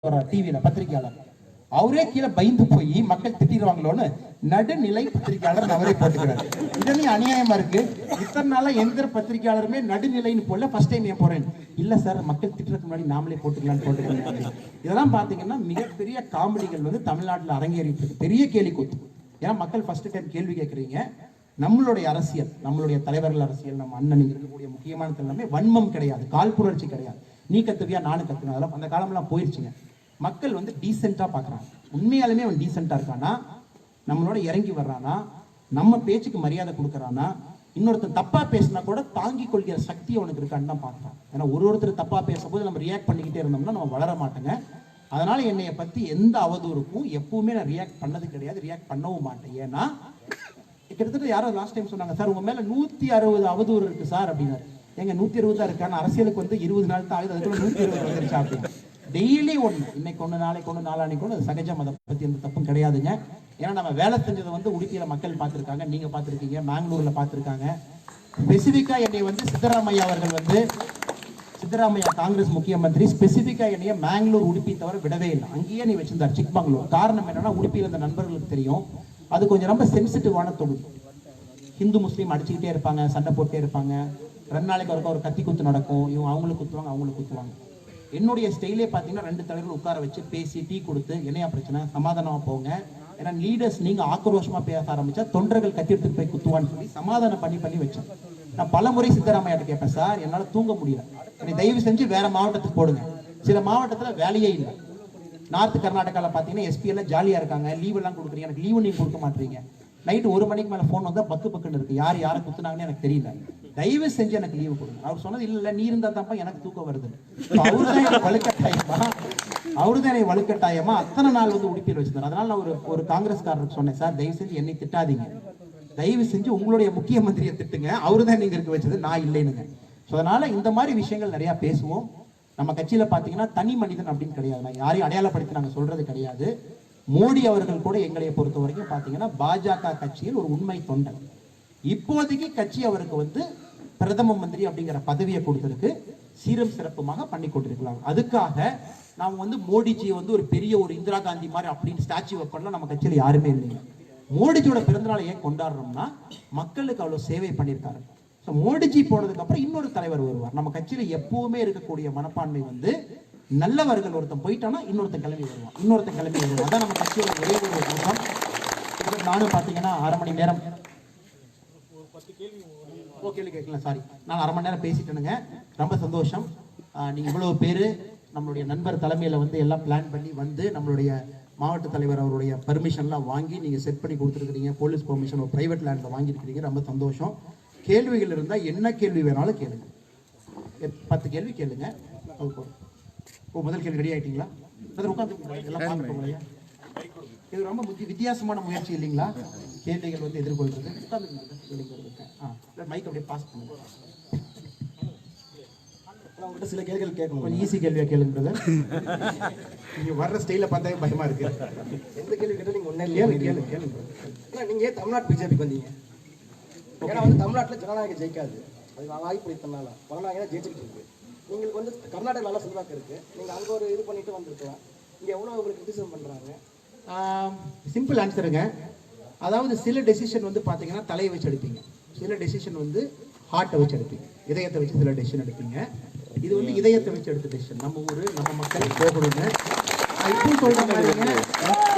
டிவியில பத்திரிகையாளர் அவரே கீழே பயந்து போய் மக்கள் திட்டிடுவாங்களோன்னு நடுநிலை பத்திரிகையாளர் அவரே போட்டுக்கிறாரு. இதனே அநியாயமா இருக்கு. இத்தனை நாளா எந்த பத்திரிகையாளருமே நடுநிலைன்னு போல ஃபர்ஸ்ட் டைம் ஏன் போறேன் இல்ல சார் மக்கள் திட்டுறதுக்கு முன்னாடி நாமளே போட்டுக்கலாம்னு போட்டுக்கலாம். இதெல்லாம் பாத்தீங்கன்னா மிகப்பெரிய காமெடிகள் வந்து தமிழ்நாட்டில் அரங்கேறிட்டு இருக்கு. பெரிய கேலி கூத்து. ஏன்னா மக்கள் ஃபர்ஸ்ட் டைம் கேள்வி கேட்கறீங்க. நம்மளுடைய அரசியல், நம்மளுடைய தலைவர்கள் அரசியல், நம்ம அண்ணன் இருக்கக்கூடிய முக்கியமான எல்லாமே வன்மம் கிடையாது, காழ்ப்புணர்ச்சி கிடையாது. நீ கத்துவியா நானும் கத்துவேன், அதெல்லாம் அந்த காலம்லாம் போயிடுச்சுங்க. மக்கள் வந்து டீசெண்டா பாக்குறாங்க. உண்மையாலுமே அவன் டீசெண்டா இருக்கானா, நம்மளோட இறங்கி வர்றானா, நம்ம பேச்சுக்கு மரியாதை கொடுக்கறானா, இன்னொருத்தர் தப்பா பேசினா கூட தாங்கி கொள்கிற சக்தி அவனுக்கு இருக்கான்னு தான் பார்க்கலாம். ஏன்னா ஒருத்தர் தப்பா பேசும்போது நம்ம ரியாக்ட் பண்ணிக்கிட்டே இருந்தோம்னா நம்ம வளர மாட்டோங்க. அதனால என்னைய பத்தி எந்த அவதூறுக்கும் எப்பவுமே நான் ரியாக்ட் பண்ணது கிடையாது, ரியாக்ட் பண்ணவும் மாட்டேன். ஏன்னா கிட்டத்தட்ட யாரோ லாஸ்ட் டைம் சொன்னாங்க, சார் உங்க மேல 160 அவதூறு இருக்கு சார் அப்படின்னாரு. எங்க 120 தான் இருக்கான அரசியலுக்கு வந்து 20 நாள் தான் ஆகுது, அதுக்குள்ள 120 வந்துருச்சா அப்படின்னு. டெய்லி ஒண்ணு, இன்னைக்கு ஒண்ணு நாளைக்கு ஒண்ணு நாளானைக்கு ஒண்ணு, சகஜம். அதை பத்தி எந்த தப்பும் கிடையாதுங்க. ஏன்னா நம்ம வேலை செஞ்சதை வந்து உடுப்பியில மக்கள் பார்த்திருக்காங்க, நீங்க பார்த்திருக்கீங்க, மேங்களூர்ல பார்த்திருக்காங்க. ஸ்பெசிபிக்கா என்னை வந்து சித்தராமையா அவர்கள் வந்து, சித்தராமையா காங்கிரஸ் முக்கிய மந்திரி, ஸ்பெசிபிக்கா என்னைய மேங்களூர் உடுப்பி தவிர விடவே இல்லை. அங்கேயே நீ வச்சிருந்தார் சிக்மங்களூர். காரணம் என்னன்னா உடுப்பியில் இருந்த நண்பர்களுக்கு தெரியும், அது கொஞ்சம் ரொம்ப சென்சிட்டிவான தொகுதி. ஹிந்து முஸ்லீம் அடிச்சுக்கிட்டே இருப்பாங்க, சண்டை போட்டே இருப்பாங்க. 2 நாளைக்கு ஒருக்கா ஒரு கத்தி குத்து நடக்கும். இவங்க அவங்களுக்கு குத்துவாங்க, அவங்களுக்கு குத்துவாங்க. என்னுடைய ஸ்டைலே பார்த்தீங்கன்னா 2 தலைவர்கள் உட்கார வச்சு பேசி டீ கொடுத்து, என்னையா பிரச்சனை சமாதானமா போங்க, ஏன்னா லீடர்ஸ் நீங்க ஆக்ரோஷமா பேச ஆரம்பிச்சா தொண்டர்கள் கத்தி எடுத்துட்டு போய் குத்துவான்னு சொல்லி சமாதானம் பண்ணி வச்சேன். நான் பல முறை சித்தராமையாட்ட கேட்பேன், சார் என்னால தூங்க முடியல, என்னை தயவு செஞ்சு வேற மாவட்டத்துக்கு போடுங்க. சில மாவட்டத்துல வேலையே இல்லை. நார்த் கர்நாடகாவில் பார்த்தீங்கன்னா எஸ்பி எல்லாம் ஜாலியா இருக்காங்க, லீவ் எல்லாம் கொடுக்குறீங்க, எனக்கு லீவு நீங்க கொடுக்க மாட்டீங்க. நைட்டு 1 மணிக்கு மேல போன் வந்தா பக்குன்னு இருக்கு, யாரை குத்துனாங்கன்னு எனக்கு தெரியல, தயவு செஞ்சு எனக்கு லீவு கொடுங்க. அவர் சொன்னது இல்ல நீ இருந்தா தான்ப்பா எனக்கு தூக்கம் வருது. அவருதான் எனக்கு வலுக்கட்டாயமா அத்தனை நாள் வந்து உடுப்பியில் வச்சிருந்தார். அதனால நான் ஒரு காங்கிரஸ்காரருக்கு சொன்னேன், சார் தயவு செஞ்சு என்னை திட்டாதீங்க, தயவு செஞ்சு உங்களுடைய முக்கிய மந்திரியை திட்டுங்க, அவருதான் நீங்க இருக்க வச்சது, நான் இல்லைன்னுங்க. அதனால இந்த மாதிரி விஷயங்கள் நிறைய பேசுவோம். நம்ம கட்சியில பாத்தீங்கன்னா தனி மனிதன் அப்படின்னு கிடையாது, நான் யாரையும் அடையாளப்படுத்தி நாங்க சொல்றது கிடையாது. மோடி அவர்கள் கூட எங்களை பொறுத்த வரைக்கும் பாத்தீங்கன்னா பாஜக கட்சியில் ஒரு உண்மை தொண்டன். இப்போதைக்கு கட்சி அவருக்கு வந்து பிரதம மந்திரி அப்படிங்கிற பதவியை கொடுத்திருக்கு, சீரம் சிறப்புமாக பண்ணி கொண்டிருக்கலாம். அதுக்காக நாம் வந்து மோடிஜி வந்து ஒரு பெரிய ஒரு இந்திரா காந்தி மாதிரி அப்படின்னு ஸ்டாச்சு வைப்படலாம் நம்ம கட்சியில யாருமே இல்லைங்க. மோடிஜியோட பிறந்தநாளை ஏன் கொண்டாடுறோம்னா மக்களுக்கு அவ்வளவு சேவை பண்ணியிருக்காரு. மோடிஜி போனதுக்கு அப்புறம் இன்னொரு தலைவர் வருவார். நம்ம கட்சியில எப்பவுமே இருக்கக்கூடிய மனப்பான்மை வந்து நல்லவர்கள் ஒருத்தன் போயிட்டானா இன்னொருத்தன் கிளம்பி வருவான், அதான் நம்ம கட்சியோட ஒரே ஒரு நோக்கம். நானும் பாத்தீங்கன்னா 1/2 மணி நேரம் கேள்வி கேட்கலாம், சாரி நான் 1/2 மணி நேரம் பேசிட்டேனுங்க. ரொம்ப சந்தோஷம். நீங்க இவ்வளவு பேரு நம்மளுடைய நண்பர் தலைமையில வந்து எல்லாம் பிளான் பண்ணி வந்து நம்மளுடைய மாவட்ட தலைவர் அவருடைய பர்மிஷன்லாம் வாங்கி நீங்க செட் பண்ணி கொடுத்துருக்கீங்க, போலீஸ் பெர்மிஷன் ஒரு பிரைவேட் லேண்ட்ல வாங்கியிருக்கிறீங்க, ரொம்ப சந்தோஷம். கேள்விகள் இருந்தா என்ன கேள்வி வேணாலும் கேளுங்க, 10 கேள்வி கேளுங்க. முதல் கேள்வி ரெடி ஆயிட்டீங்களா? இது ரொம்ப வித்தியாசமான முயற்சி இல்லைங்களா? கேள்விகள் வந்து எதிர்கொள்றது. மைக் அப்படியே பாஸ் பண்ணுங்க. உங்ககிட்ட சில கேள்விகள் கேட்கணும், கொஞ்சம் ஈஸி கேள்வியா கேளுங்க. நீங்க வர்ற ஸ்டைல பார்த்தாவே பயமா இருக்கு. எந்த கேள்வி கேட்டாலும் நீங்க ஒன்னே கேளுங்க. நீங்க ஏன் தமிழ்நாட்டு பிஜேபிக்கு வந்தீங்க? ஏன்னா வந்து தமிழ்நாட்டில் ஜனநாயகம் ஜெயிக்காது, அது வாய்ப்பு இத்தனால ஜனநாயகம் ஜெயிச்சுக்கிட்டு இருக்கு. உங்களுக்கு வந்து கர்நாடகா நல்ல செல்வாக்கு இருக்கு, நீங்க அங்க ஒரு இது பண்ணிட்டு வந்திருக்கலாம். இங்க எவ்வளவு உங்களுக்கு கிரிட்டிசிசம் பண்றாங்க? சிம்பிள் ஆன்சருங்க. அதாவது சில டெசிஷன் வந்து பாத்தீங்கன்னா தலையை வச்சு எடுப்பீங்க, சில டெசிஷன் வந்து ஹார்ட்டை வச்சு எடுப்பீங்க, இதயத்தை வச்சு சில டெசிஷன் எடுப்பீங்க. இது வந்து இதயத்தை வச்சு எடுத்த டெசிஷன். நம்ம ஊரு நம்ம மக்கள் போகணும்னு இப்போ சொல்ற மாதிரிங்க.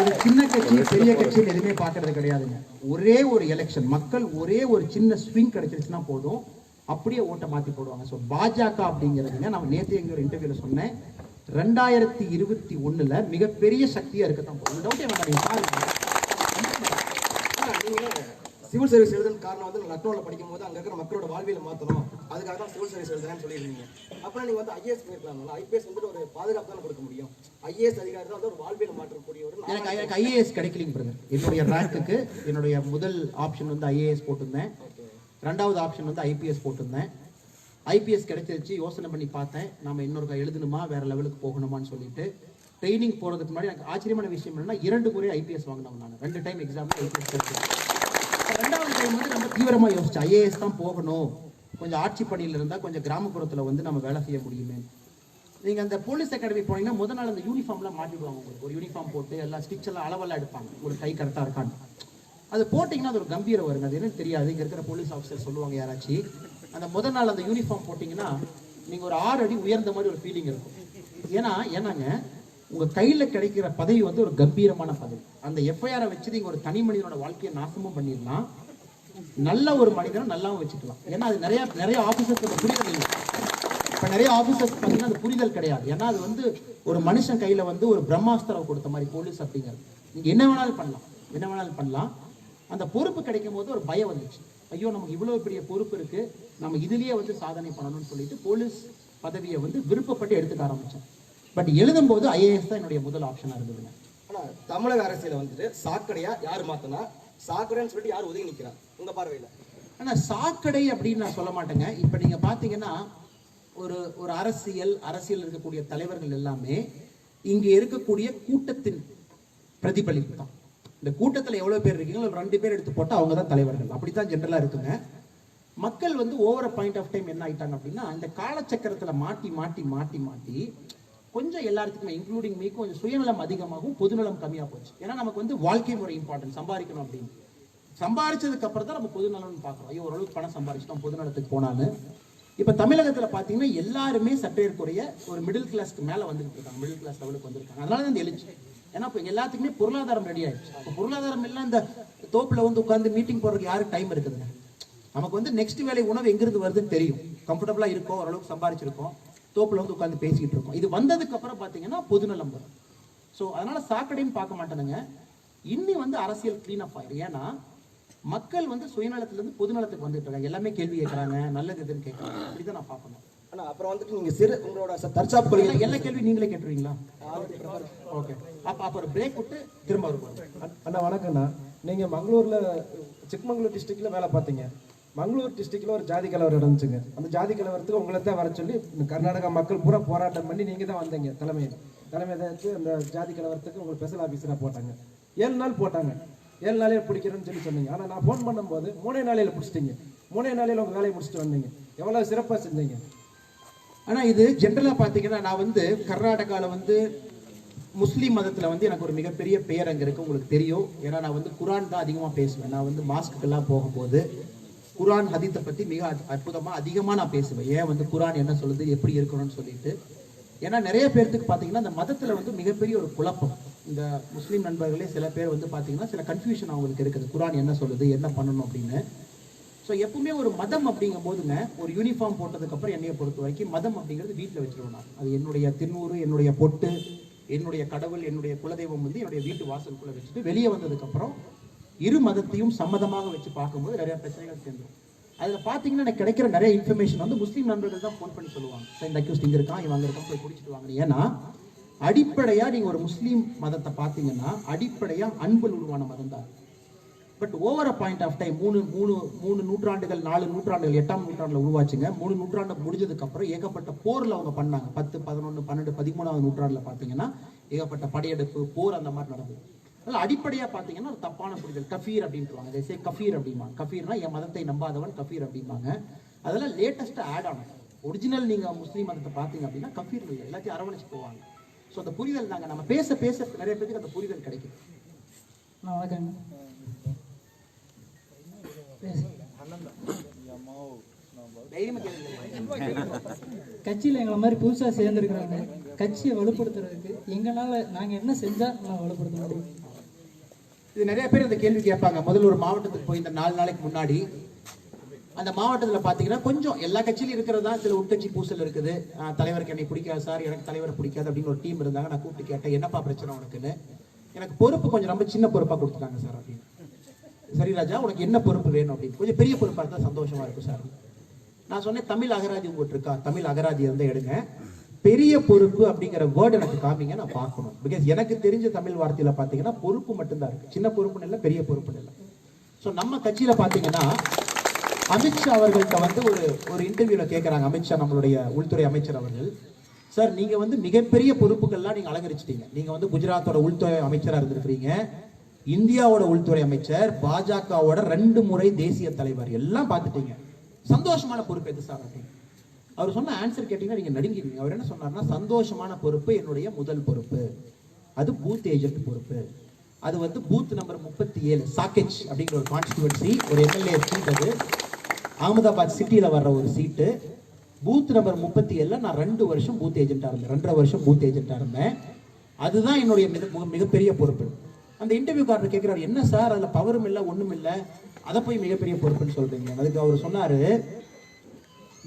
ஒரு சின்ன கட்சி பெரிய கட்சின்னு எதுவுமே பார்க்கறது கிடையாதுங்க. ஒரே ஒரு எலெக்ஷன் மக்கள் ஒரே ஒரு சின்ன ஸ்விங் கிடைச்சிருச்சுன்னா போதும், அப்படியே ஓட்டை மாத்தி போடுவாங்க. ஸோ பாஜக அப்படிங்கிறதுங்க, நான் நேற்று எங்க ஒரு இன்டர்வியூல சொன்னேன், 2021 மிகப்பெரிய சக்தியா இருக்கத்தான் போகுது. டவுட்டே வேண்டாம். சிவில் சர்வீஸ் எழுதுன்னு காரணம் வந்து லக்னோவில் படிக்கும் போது அங்கே இருக்கிற மக்களோட வாழ்வியலை மாற்றணும், அதுக்காக தான் சிவில் சர்வீஸ் எழுதுறேன்னு சொல்லியிருந்தீங்க. அப்புறம் நீங்கள் வந்து ஐஏஎஸ் பண்ணிருக்கலாம். ஐபிஎஸ் வந்துட்டு ஒரு பாதுகாப்பு தானே கொடுக்க முடியும், ஐஏஎஸ் அதிகாரி தான் வந்து ஒரு வாழ்வியலை மாற்றக்கூடிய ஒரு. எனக்கு ஐஏஎஸ் கிடைக்கலிங்க பிரதர். என்னுடைய ரேங்க்குக்கு என்னுடைய முதல் ஆப்ஷன் வந்து ஐஏஎஸ் போட்டிருந்தேன், 2வது ஆப்ஷன் வந்து ஐபிஎஸ் போட்டிருந்தேன். ஐபிஎஸ் கிடைச்சிருச்சு, யோசனை பண்ணி பார்த்தேன் நம்ம இன்னொரு எழுதணுமா வேற லெவலுக்கு போகணுமான்னு சொல்லிட்டு. ட்ரைனிங் போறதுக்கு முன்னாடி எனக்கு ஆச்சரியமான விஷயம் என்னன்னா 2 முறை ஐபிஎஸ் வாங்கினவங்க. நான் 2 டைம் எக்ஸாம் ஐபிஎஸ் போட்டேன். 2வது டைம் வந்து நம்ம தீவிரமா யோசிச்சேன், ஐஏஎஸ் தான் போகணும், கொஞ்சம் ஆட்சி பணியில் இருந்தால் கொஞ்சம் கிராமப்புறத்தில் வந்து நம்ம வேலை செய்ய முடியுமே. நீங்க அந்த போலீஸ் அகாடமி போனீங்கன்னா முதல் நாள் அந்த யூனிஃபார்ம்லாம் மாட்டிடுவாங்க. உங்களுக்கு ஒரு யூனிஃபார்ம் போட்டு எல்லாம் ஸ்டிச் எல்லாம் அளவெல்லாம் எடுப்பாங்க, உங்களுக்கு கை கரெக்டாக இருக்கான்னு. அது போட்டிங்கன்னா அது ஒரு கம்பீரம் வருங்க. அது என்னன்னு தெரியாது, இங்கே இருக்கிற போலீஸ் ஆஃபீஸர் சொல்லுவாங்க யாராச்சும். அந்த முதல் நாள் அந்த யூனிஃபார்ம் போட்டிங்கன்னா நீங்கள் ஒரு 6 அடி உயர்ந்த மாதிரி ஒரு ஃபீலிங் இருக்கும். ஏன்னாங்க உங்கள் கையில் கிடைக்கிற பதவி வந்து ஒரு கம்பீரமான பதவி. அந்த எஃப்ஐஆரை வச்சு நீங்கள் ஒரு தனி மனிதனோட வாழ்க்கையை நாசமும் பண்ணிடலாம், நல்ல ஒரு மனிதனை நல்லாவும் வச்சுக்கலாம். ஏன்னா அது நிறைய ஆஃபீஸர்ஸ் புரிதல் இல்லை. இப்போ நிறைய ஆஃபீஸர்ஸ் பார்த்தீங்கன்னா அது புரிதல் கிடையாது. ஏன்னா அது வந்து ஒரு மனுஷன் கையில் வந்து ஒரு பிரம்மாஸ்திரம் கொடுத்த மாதிரி போலீஸ் அப்படிங்கிறது. நீங்கள் என்ன வேணாலும் பண்ணலாம். அந்த பொறுப்பு கிடைக்கும் போது ஒரு பயம் வந்துச்சு. ஐயோ நமக்கு இவ்வளோ பெரிய பொறுப்பு இருக்குது, நம்ம இதுலேயே வந்து சாதனை பண்ணணும்னு சொல்லிட்டு போலீஸ் பதவியை வந்து விருப்பப்பட்டு எடுத்துக்க ஆரம்பித்தேன். பட் எழுதும்போது ஐஏஎஸ் தான் என்னுடைய முதல் ஆப்ஷனாக இருந்ததுங்க. ஆனால் தமிழக அரசியலை வந்துட்டு சாக்கடையா யார் மாற்றினா, சாக்கடைன்னு சொல்லிட்டு யார் ஒதுங்கி நிற்கிறா உங்கள் பார்வையில்? ஆனால் சாக்கடை அப்படின்னு நான் சொல்ல மாட்டேங்க. இப்போ நீங்கள் பார்த்தீங்கன்னா ஒரு அரசியல் இருக்கக்கூடிய தலைவர்கள் எல்லாமே இங்கே இருக்கக்கூடிய கூட்டத்தின் பிரதிபலிப்பு தான். இந்த கூட்டத்தில் எவ்வளவு பேர் இருக்கீங்களோ 2 பேர் எடுத்து போட்டால் அவங்க தான் தலைவர்கள். அப்படித்தான் ஜென்ரலாக இருக்குங்க. மக்கள் வந்து ஓவர பாயிண்ட் ஆஃப் டைம் என்ன ஆயிட்டாங்க அப்படின்னா, இந்த காலச்சக்கரத்தில் மாட்டி கொஞ்சம் எல்லாத்துக்குமே இன்க்ளூடிங் மீ கொஞ்சம் சுயநலம் அதிகமாகவும் பொதுநலம் கம்மியாக போச்சு. ஏன்னா நமக்கு வந்து வாழ்க்கை முறை இம்பார்ட்டன்ட், சம்பாதிக்கணும் அப்படின்னு. சம்பாதிச்சதுக்கு அப்புறம் தான் நம்ம பொதுநலம்னு பார்க்குறோம். ஐயோ ஓரளவுக்கு பணம் சம்பாதிச்சிட்டோம் பொதுநலத்துக்கு போனான்னு. இப்போ தமிழகத்தில் பார்த்தீங்கன்னா எல்லாருமே சற்றேற்குறைய ஒரு மிடில் கிளாஸ்க்கு மேலே வந்துட்டு இருக்காங்க, மிடில் கிளாஸ் லெவலுக்கு வந்திருக்காங்க. அதனால தான் இந்த எழுச்சி. ஏன்னா இப்போ எல்லாத்துக்குமே பொருளாதாரம் ரெடி ஆயிடுச்சு. இப்போ பொருளாதாரம் எல்லாம் இந்த தோப்பில் வந்து உட்காந்து மீட்டிங் போடுறதுக்கு யாருக்கு டைம் இருக்குதுங்க? நமக்கு வந்து நெக்ஸ்ட் வேலை உணவு எங்கிருந்து வருதுன்னு தெரியும், கம்ஃபர்டபுளாக இருக்கும், ஓரளவுக்கு சம்பாதிச்சிருக்கோம், தோப்பில் வந்து உட்காந்து பேசிக்கிட்டு இருக்கோம். இது வந்ததுக்கு அப்புறம் பார்த்தீங்கன்னா பொதுநலம் வரும். ஸோ அதனால சாக்கடைன்னு பார்க்க மாட்டேனுங்க. இன்னி வந்து அரசியல் கிளீன் அப் ஆயிடும். ஏன்னா மக்கள் வந்து சுயநலத்திலிருந்து பொதுநலத்துக்கு வந்துட்டு இருக்காங்க. எல்லாமே கேள்வி கேட்கறாங்க, நல்லது எதுன்னு கேட்கறாங்க. அப்படிதான் நான் பார்க்கணும். ஆனால் அப்புறம் வந்துட்டு நீங்கள் உங்களோட தற்சாப்பு கொள்கை எல்லா கேள்வி நீங்களே கேட்டுருவீங்களா? ஓகே, அப்போ ஒரு பிரேக் விட்டு திரும்ப வருவோம். அண்ணா வணக்கம்ண்ணா. நீங்கள் மங்களூரில் சிக்மங்களூர் டிஸ்ட்ரிக்டில் வேலை பார்த்தீங்க. மங்களூர் டிஸ்ட்ரிக்டில் ஒரு ஜாதி கலவரம் இருந்துச்சுங்க. அந்த ஜாதி கலவரத்துக்கு உங்களை தான் வர சொல்லி கர்நாடகா மக்கள் பூரா போராட்டம் பண்ணி நீங்கள் தான் வந்தீங்க தலைமை வச்சு அந்த ஜாதி கலவரத்துக்கு உங்களுக்கு ஸ்பெஷல் ஆஃபீஸராக போட்டாங்க. 7 நாள் போட்டாங்க. 7 நாளையில் பிடிக்கிறேன்னு சொல்லி சொன்னீங்க. ஆனால் நான் ஃபோன் பண்ணும்போது 3 நாளையில் பிடிச்சிட்டிங்க. 3 நாளையில் உங்கள் வேலையை முடிச்சுட்டு வந்தீங்க. எவ்வளோ சிறப்பாக செஞ்சீங்க. ஆனால் இது ஜென்ரலாக பார்த்தீங்கன்னா நான் வந்து கர்நாடகாவில் வந்து முஸ்லீம் மதத்தில் வந்து எனக்கு ஒரு மிகப்பெரிய பெயர் அங்கே இருக்குது, உங்களுக்கு தெரியும். ஏன்னா நான் வந்து குரான் தான் அதிகமாக பேசுவேன். நான் வந்து மாஸ்க்குக்கெல்லாம் போகும்போது குரான் ஹதீத்தை பற்றி மிக அற்புதமாக அதிகமாக நான் பேசுவேன். ஏன் வந்து குரான் என்ன சொல்லுது, எப்படி இருக்கணும்னு சொல்லிட்டு. ஏன்னா நிறைய பேர்த்துக்கு பார்த்தீங்கன்னா இந்த மதத்தில் வந்து மிகப்பெரிய ஒரு குழப்பம். இந்த முஸ்லீம் நண்பர்களே சில பேர் வந்து பார்த்தீங்கன்னா சில கன்ஃபியூஷன் அவங்களுக்கு இருக்குது, குரான் என்ன சொல்லுது, என்ன பண்ணணும் அப்படின்னு. ஸோ எப்பவுமே ஒரு மதம் அப்படிங்கும் போதுங்க, ஒரு யூனிஃபார்ம் போட்டதுக்கப்புறம் என்னையை பொறுத்த வரைக்கும் மதம் அப்படிங்கிறது வீட்டில் வச்சிருவேன் நான். அது என்னுடைய திண்ணூறு, என்னுடைய பொட்டு, என்னுடைய கடவுள், என்னுடைய குலதெய்வம் வந்து என்னுடைய வீட்டு வாசலுக்குள்ளே வச்சுட்டு வெளியே வந்ததுக்கப்புறம் இரு மதத்தையும் சம்மதமாக வச்சு பார்க்கும்போது நிறைய பிரச்சனைகள் சேர்ந்துடும். அதில் பார்த்தீங்கன்னா எனக்கு கிடைக்கிற நிறைய இன்ஃபர்மேஷன் வந்து முஸ்லீம் நண்பர்கள் தான் ஃபோன் பண்ணி சொல்லுவாங்க, இந்த அக்யூஸ்ட் இங்கே இருக்கான், இவங்க இருக்கான், போய் பிடிச்சிட்டு வாங்க. ஏன்னா அடிப்படையாக நீங்கள் ஒரு முஸ்லீம் மதத்தை பார்த்தீங்கன்னா அடிப்படையாக அன்பில் உருவான மதம் தான். But over a point of time மூணு நூற்றாண்டுகள் 4 நூற்றாண்டுகள் 8ஆம் நூற்றாண்டில் உருவாச்சுங்க. 3 நூற்றாண்டு முடிஞ்சதுக்கு அப்புறம் ஏகப்பட்ட போரில் அவங்க பண்ணாங்க. 10, 11, 12, 13ஆவது நூற்றாண்டில் பார்த்தீங்கன்னா ஏகப்பட்ட படையெடுப்பு, போர் அந்த மாதிரி நடந்தது. அதனால் அடிப்படையாக பார்த்தீங்கன்னா ஒரு தப்பான புரிதல், கஃபீர் அப்படின்ட்டுவாங்க. ஜெய்சே கஃபீர் அப்படிம்பாங்க. கஃபீர்னா என் மதத்தை நம்பாதவன் கஃபீர் அப்படிம்பாங்க. அதெல்லாம் லேட்டஸ்ட்டாக ஆட் ஆனது. ஒரிஜினல் நீங்கள் முஸ்லீம் மதத்தை பார்த்தீங்க அப்படின்னா கஃபீர் இல்லை, எல்லாத்தையும் அரவணைச்சு போவாங்க. ஸோ அந்த புரிதல் தாங்க நம்ம பேச நிறைய பேருக்கு அந்த புரிதல் கிடைக்கும். வணக்கங்க. கட்சியில் எங்களை மாதிரி புதுசாக சேர்ந்துருக்குறாங்க. கட்சியை வலுப்படுத்துறதுக்கு நாங்கள் என்ன செஞ்சால் நான் வலுப்படுத்த முடியும்? இது நிறைய பேர் இந்த கேள்வி கேட்பாங்க. முதல்ல ஒரு மாவட்டத்துக்கு போய் இந்த 4 நாளைக்கு முன்னாடி அந்த மாவட்டத்தில் பார்த்தீங்கன்னா கொஞ்சம் எல்லா கட்சியிலும் இருக்கிறதா சில உட்கட்சி பூசல் இருக்குது. தலைவருக்கு என்னை பிடிக்காது சார், எனக்கு தலைவரை பிடிக்காது அப்படின்னு ஒரு டீம் இருந்தாங்க. நான் கூப்பிட்டு கேட்டேன், என்னப்பா பிரச்சனை உனக்குன்னு. எனக்கு பொறுப்பு கொஞ்சம் ரொம்ப சின்ன பொறுப்பாக கொடுத்துட்டாங்க சார் அப்படின்னு. சரி ராஜா, உனக்கு என்ன பொறுப்பு வேணும் அப்படின்னு. கொஞ்சம் பெரிய பொறுப்பாக இருந்தால் சந்தோஷமா இருக்கும் சார். நான் சொன்னேன், தமிழ் அகராதி உங்கள்கிட்ட இருக்கா, தமிழ் அகராதி இருந்தால் எடுங்க, பெரிய பொறுப்பு அப்படிங்கிற வேர்டு எனக்கு காமிங்க, நான் பார்க்கணும். பிகாஸ் எனக்கு தெரிஞ்ச தமிழ் வார்த்தையில் பார்த்தீங்கன்னா பொறுப்பு மட்டும்தான் இருக்கு, சின்ன பொறுப்புன்னு இல்லை, பெரிய பொறுப்புன்னு இல்லை. ஸோ நம்ம கட்சியில் பார்த்தீங்கன்னா அமித்ஷா அவர்கள்ட்ட வந்து ஒரு இன்டர்வியூவில் கேட்குறாங்க. அமித்ஷா நம்மளுடைய உள்துறை அமைச்சர் அவர்கள், சார் நீங்கள் வந்து மிகப்பெரிய பொறுப்புகள்லாம் நீங்கள் அலங்கரிச்சிட்டீங்க. நீங்கள் வந்து குஜராத்தோட உள்துறை அமைச்சராக இருந்திருக்கிறீங்க, இந்தியாவோட உள்துறை அமைச்சர், பாஜகவோட 2 முறை தேசிய தலைவர், எல்லாம் பார்த்துட்டீங்க. சந்தோஷமான பொறுப்பு எது சார் அப்படின்னு. அவர் சொன்ன ஆன்சர் கேட்டீங்கன்னா நீங்க நடுங்கிடுவீங்க. அவர் என்ன சொன்னார்னா, சந்தோஷமான பொறுப்பு என்னுடைய முதல் பொறுப்பு, அது பூத் ஏஜென்ட் பொறுப்பு. அது வந்து பூத் நம்பர் 37 சாக்கெச் அப்படிங்கிற ஒரு கான்ஸ்டிடுவன்சி, ஒரு எம்எல்ஏ சீட். அது அகமதாபாத் சிட்டியில வர்ற ஒரு சீட்டு. பூத் நம்பர் 37ல நான் 2 வருஷம் பூத் ஏஜென்ட்டா இருந்தேன், 2.5 வருஷம் பூத் ஏஜென்ட்டா இருந்தேன். அதுதான் என்னுடைய மிகப்பெரிய பொறுப்பு. அந்த இன்டர்வியூ கார்டர் கேட்கிறாரு, என்ன சார் அதுல பவரும் இல்லை ஒண்ணும் இல்லை, அதை போய் மிகப்பெரிய பொறுப்புன்னு சொல்றீங்க? அதுக்கு அவர் சொன்னாரு,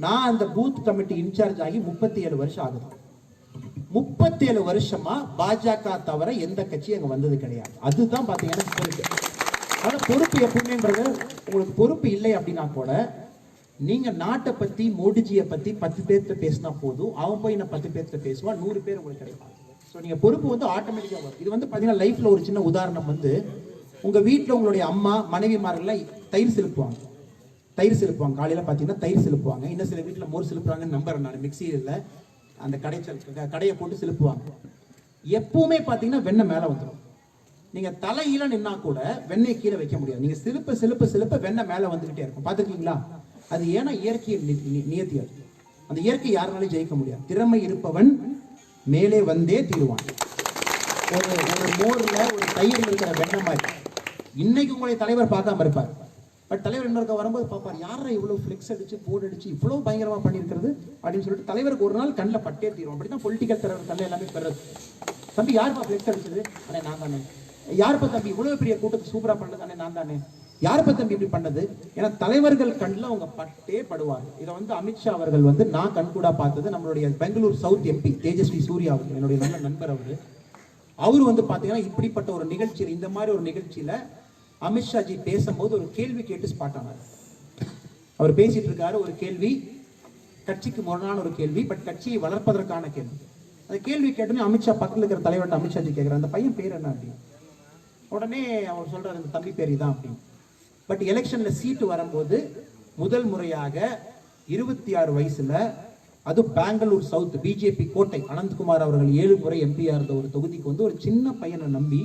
நான் அந்த பூத் கமிட்டி இன்சார்ஜ் ஆகி 37 வருஷம் ஆகுது. 37 வருஷமா பாஜக தவிர எந்த கட்சியும் அங்க வந்தது கிடையாது. அதுதான் பாத்தீங்கன்னா பொறுப்பு. ஆனா பொறுப்பு எப்பவுமேன்றது, உங்களுக்கு பொறுப்பு இல்லை அப்படின்னா கூட நீங்க நாட்டை பத்தி மோடிஜியை பத்தி 10 பேர்கிட்ட பேசினா போதும், அவன் போய் நான் 10 பேர்கிட்ட பேசுவான், 100 பேர் உங்களுக்கு கிடைப்பாங்க. ஸோ நீங்க பொறுப்பு வந்து ஆட்டோமேட்டிக்கா வரும். இது வந்து பாத்தீங்கன்னா லைஃப்ல ஒரு சின்ன உதாரணம் வந்து, உங்க வீட்டுல உங்களுடைய அம்மா மனைவிமாரெல்லாம் தயிர் சிலுப்புவாங்க. தயிர் சிலுப்புவாங்க காலையில பாத்தீங்கன்னா தயிர் சிலுப்புவாங்க. இன்னும் சில வீட்டுல மோர் சிலுப்புறாங்கன்னு நம்புறேன் நான். மிக்சியில் அந்த கடையை போட்டு சிலுப்புவாங்க. எப்பவுமே பாத்தீங்கன்னா வெண்ணெய் மேல வந்துடும். நீங்க தலையில நின்னா கூட வெண்ணெய் கீழே வைக்க முடியாது. நீங்க சிலுப்ப சிலுப்ப சிலுப்ப வெண்ணெய் மேல வந்துகிட்டே இருக்கும். பாத்துருக்கீங்களா? அது ஏன்னா இயற்கையின் நியத்தி. அது அந்த இயற்கை யாருனாலும் ஜெயிக்க முடியாது. திறமை இருப்பவன் மேலே வந்தே தீருவான். ஒரு மோர்ல ஒரு தயிர் இருக்கிற வெண்ணெய் மாதிரி இன்னைக்கு உங்களுடைய தலைவர் பார்க்காம இருப்பார். பட் தலைவர் இன்னொருக்க வரும்போது பார்ப்பார், யாரா இவ்வளவு ஃபிளெக்ஸ் அடிச்சு போர்டு அடிச்சு இவ்வளவு பயங்கரமா பண்ணியிருக்கிறது அப்படின்னு சொல்லிட்டு தலைவருக்கு ஒரு நாள் கண்ணில் பட்டே தீரும். அப்படிதான் பொலிட்டிக்கல் தலைவர் கண்ணில் எல்லாமே பெறது. தம்பி யாருப்பா ஃபிளெக்ஸ் அடிச்சது? அண்ணே நான் தானே. யாருப்பா தம்பி இவ்வளவு பெரிய கூட்டத்தை சூப்பரா பண்ணது? அண்ணே நான் தானே. யாருப்பா தம்பி இப்படி பண்ணது? ஏன்னா தலைவர்கள் கண்ணில் அவங்க பட்டே படுவாங்க. இதை வந்து அமித்ஷா அவர்கள் வந்து நான் கண்கூடா பார்த்தது. நம்மளுடைய பெங்களூர் சவுத் எம்பி தேஜஸ்வி சூர்யா அவர்கள், என்னுடைய நல்ல நண்பர் அவர் வந்து பாத்தீங்கன்னா இப்படிப்பட்ட ஒரு நிகழ்ச்சியில், இந்த மாதிரி ஒரு நிகழ்ச்சியில அமித்ஷாஜி பேசும்போது ஒரு கேள்வி கேட்டு ஸ்பாட் ஆனார். அவர் பேசிட்டு இருக்காரு, ஒரு கேள்வி கட்சிக்கு முரணான ஒரு கேள்வி, பட் கட்சியை வளர்ப்பதற்கான கேள்வி. அந்த கேள்வி கேட்டோன்னே அமித்ஷா பக்கத்தில் இருக்கிற தலைவர்கிட்ட அமித்ஷாஜி கேட்கிறார், அந்த பையன் பேர் என்ன அப்படின்னு. உடனே அவர் சொல்றாரு, இந்த தம்பி பேர் தான் அப்படின்னு. பட் எலெக்ஷன்ல சீட்டு வரும்போது முதல் முறையாக 26 வயசுல, அது பெங்களூர் சவுத் பிஜேபி கோட்டை, அனந்த்குமார் அவர்கள் 7 முறை எம்பியா இருந்த ஒரு தொகுதிக்கு வந்து ஒரு சின்ன பையனை நம்பி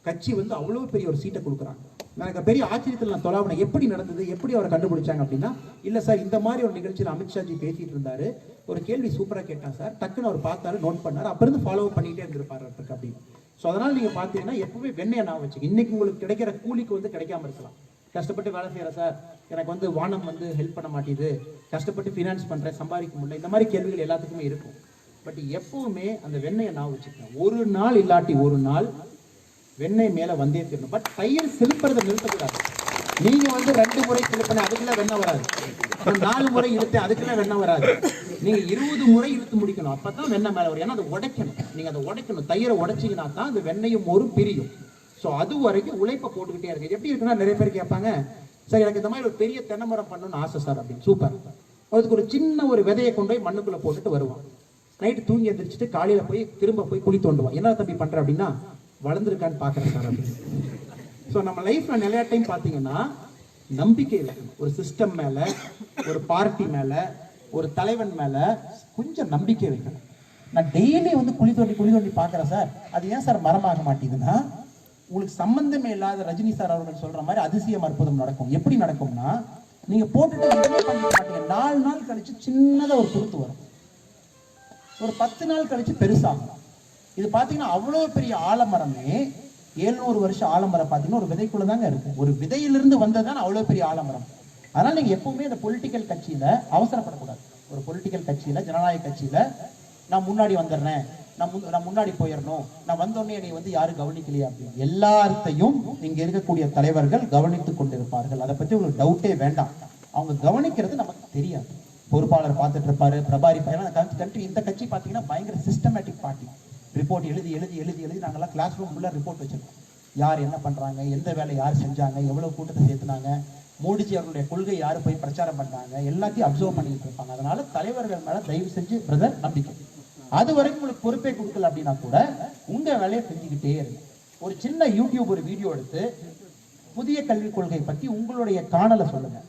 கட்சி வந்து அவ்வளவு பெரிய ஒரு சீட்டை கொடுக்குறாங்க. எனக்கு பெரிய ஆச்சரியத்தில் நான் தொலைவினேன், எப்படி நடந்தது, எப்படி அவரை கண்டுபிடிச்சாங்க அப்படின்னா, இல்ல சார் இந்த மாதிரி ஒரு நிகழ்ச்சியில் அமித்ஷாஜி பேசிட்டு இருந்தாரு, ஒரு கேள்வி சூப்பரா கேட்டான் சார், டக்குன்னு அவர் பார்த்தாரு, நோட் பண்ணாரு, அப்ப இருந்து ஃபாலோ பண்ணிட்டே இருந்திருப்பாரு அப்படின்னு. ஸோ அதனால நீங்க பாத்தீங்கன்னா எப்பவுமே வெண்ணெயை நான் வச்சு, இன்னைக்கு உங்களுக்கு கிடைக்கிற கூலிக்கு வந்து கிடைக்காம இருக்கலாம். கஷ்டப்பட்டு வேலை செய்யற சார், எனக்கு வந்து வானம் வந்து ஹெல்ப் பண்ண மாட்டேது, கஷ்டப்பட்டு ஃபினான்ஸ் பண்றேன், சம்பாதிக்க முடியல, இந்த மாதிரி கேள்விகள் எல்லாத்துக்குமே இருக்கும். பட் எப்பவுமே அந்த வெண்ணெயை நான் வச்சுக்கிறேன். ஒரு நாள் இல்லாட்டி ஒரு நாள் வெண்ணெய் மேல வந்தே தீரணும். பட் தயிர் சிலுப்புறதை நிறுத்தக்கூடாது. நீங்க வந்து 2 முறை சிலுப்பின அதுக்குள்ள வெண்ணெய் வராது, 4 முறை இழுத்து அதுக்குள்ள வெண்ணெய் வராது. நீங்க 20 முறை இழுத்து முடிக்கணும், அப்பதான் வெண்ணெய் மேல வரும். ஏன்னா அதை உடைக்கணும், நீங்க அதை உடைக்கணும். தயிரை உடைச்சிங்கன்னா தான் அந்த வெண்ணெயும் மோரும் பிரியும். ஸோ அது வரைக்கும் உழைப்பை போட்டுக்கிட்டே இருக்கு. எப்படி இருக்குன்னா, நிறைய பேர் கேட்பாங்க, சார் எனக்கு இந்த மாதிரி ஒரு பெரிய தென்னை மரம் பண்ணணும்னு ஆசை சார் அப்படின்னு. சூப்பர். அதுக்கு ஒரு சின்ன ஒரு விதையை கொண்டு போய் மண்ணுக்குள்ள போட்டுட்டு வருவான். நைட்டு தூங்கி எந்திரிச்சிட்டு காலையில போய் திரும்ப போய் குழி தோண்டுவான். என்ன தம்பி பண்ற அப்படின்னா, வளர்ந்துருக்கான்னு பாக்குறேன் சார் அப்படின்னு. ஸோ நம்ம லைஃப்ல நிறைய டைம் பாத்தீங்கன்னா நம்பிக்கை வைக்கணும். ஒரு சிஸ்டம் மேல, ஒரு பார்ட்டி மேல, ஒரு தலைவன் மேல கொஞ்சம் நம்பிக்கை வைக்கணும். நான் டெய்லி வந்து குழி தோண்டி பாக்குறேன் சார், அது ஏன் சார் மரமாக மாட்டேங்குதுன்னா, உங்களுக்கு சம்பந்தமே இல்லாத ரஜினி சார் அவர்கள் சொல்ற மாதிரி அதிசயம் அற்புதம் நடக்கும். எப்படி நடக்கும்னா, நீங்க போட்டுட்டு எதுவுமே பண்ணிக்க மாட்டீங்க, 4 நாள் கழிச்சு சின்னதா ஒரு குருத்து வரும், ஒரு 10 நாள் கழிச்சு பெருசாகும். இது பாத்தீங்கன்னா அவ்வளவு பெரிய ஆலமரமே, 700 வருஷம் ஆலமரம் பாத்தீங்கன்னா ஒரு விதைக்குள்ளதாங்க இருக்கு. ஒரு விதையிலிருந்து வந்ததுதான் அவ்வளவு பெரிய ஆலமரம். அதனால நீங்க எப்பவுமே இந்த பொலிட்டிக்கல் கட்சியில அவசரப்படக்கூடாது. ஒரு பொலிட்டிக்கல் கட்சியில, ஜனநாயக கட்சியில நான் முன்னாடி வந்துடுறேன், நான் முன்னாடி போயிடணும், நான் வந்தோடனே என்னை வந்து யாரும் கவனிக்கலையா அப்படின்னு எல்லாத்தையும் இங்க இருக்கக்கூடிய தலைவர்கள் கவனித்துக் கொண்டிருப்பார்கள். அதை பத்தி உங்களுக்கு டவுட்டே வேண்டாம். அவங்க கவனிக்கிறது நமக்கு தெரியாது. பொறுப்பாளர் பார்த்துட்டு இருப்பாரு, பிரபாரி கண்ட்ரி. இந்த கட்சி பாத்தீங்கன்னா பயங்கர சிஸ்டமேட்டிக் பார்ட்டி. ரிப்போர்ட் எழுதி நாங்கெல்லாம் கிளாஸ் ரூம் உள்ள ரிப்போர்ட் வச்சிருக்கோம். யார் என்ன பண்றாங்க, எந்த வேலை யார் செஞ்சாங்க, எவ்வளவு கூட்டத்தை சேர்த்துனாங்க, மோடிஜி அவர்களுடைய கொள்கை யாரு போய் பிரச்சாரம் பண்ணாங்க, எல்லாத்தையும் அப்சர்வ் பண்ணிட்டு இருப்பாங்க. அதனால தலைவர்கள் மேல தயவு செஞ்சு பிரதர் நம்பிக்கை. அது வரைக்கும் உங்களுக்கு பொறுப்பே கொடுக்கல அப்படின்னா கூட உங்க வேலையை செஞ்சுக்கிட்டே இருங்க. ஒரு சின்ன யூடியூப் ஒரு வீடியோ எடுத்து புதிய கல்விக் கொள்கை பத்தி உங்களுடைய காணலை சொல்லுங்க,